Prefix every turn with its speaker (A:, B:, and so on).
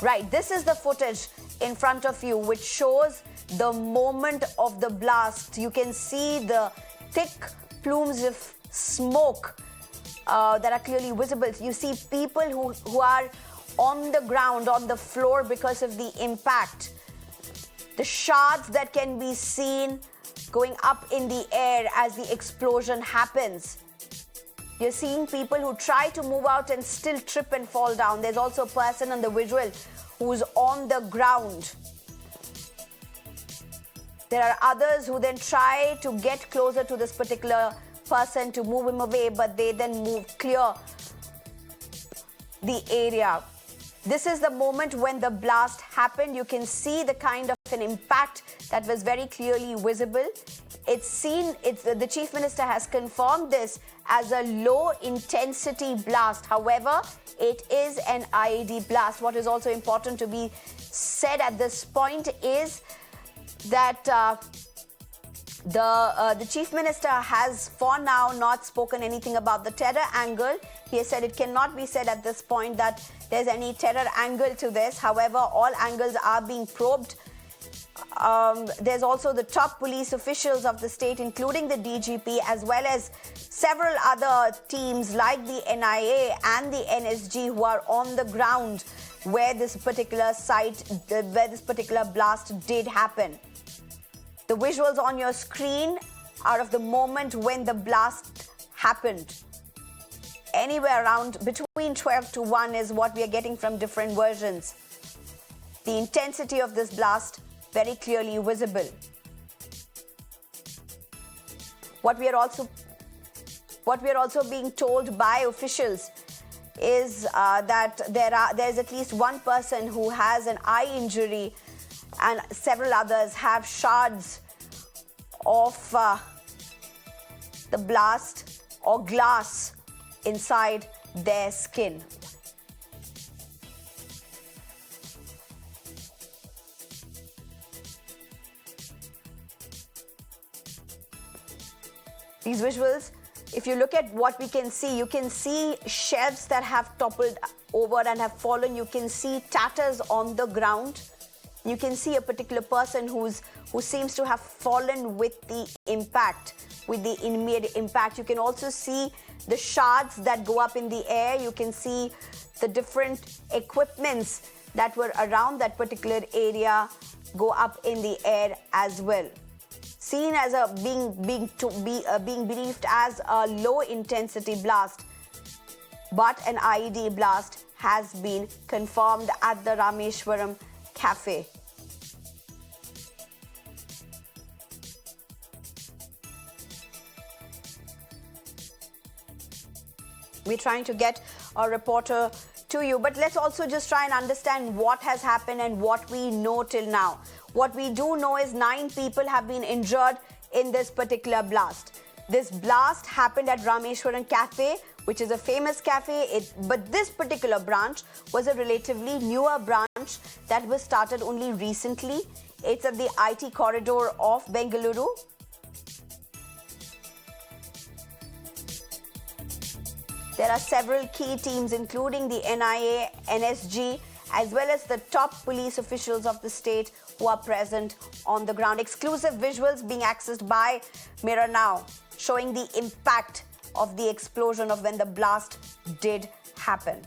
A: Right, this is the footage in front of you which shows the moment of the blast. You can see the thick plumes of smoke that are clearly visible. You see people who are on the ground, on the floor because of the impact. The shards that can be seen going up in the air as the explosion happens. You're seeing people who try to move out and still trip and fall down. There's also a person on the visual who's on the ground. There are others who then try to get closer to this particular person to move him away, but they then clear the area. This is the moment when the blast happened. You can see the kind of an impact that was very clearly visible. The Chief Minister has confirmed this as a low-intensity blast. However, it is an IED blast. What is also important to be said at this point is that the Chief Minister has for now not spoken anything about the terror angle. He has said it cannot be said at this point that there's any terror angle to this. However, all angles are being probed. There's also the top police officials of the state, including the DGP, as well as several other teams like the NIA and the NSG who are on the ground where this particular blast did happen. The visuals on your screen are of the moment when the blast happened. Anywhere around between 12 to 1 is what we are getting from different versions. The intensity of this blast very clearly visible. What we are also being told by officials is that there's at least one person who has an eye injury and several others have shards of the blast or glass inside their skin. These visuals, if you look at what we can see, you can see shelves that have toppled over and have fallen. You can see tatters on the ground. You can see a particular person who seems to have fallen with the impact, with the immediate impact. You can also see the shards that go up in the air. You can see the different equipments that were around that particular area go up in the air as well. Seen as being believed as a low-intensity blast, but an IED blast has been confirmed at the Rameshwaram café. We're trying to get a reporter to you, but let's also just try and understand what has happened and what we know till now. What we do know is 9 people have been injured in this particular blast. This blast happened at Rameshwaram Cafe, which is a famous cafe, but this particular branch was a relatively newer branch that was started only recently. It's at the IT corridor of Bengaluru. There are several key teams, including the NIA, NSG, as well as the top police officials of the state who are present on the ground. Exclusive visuals being accessed by Mirror Now, showing the impact of the explosion of when the blast did happen.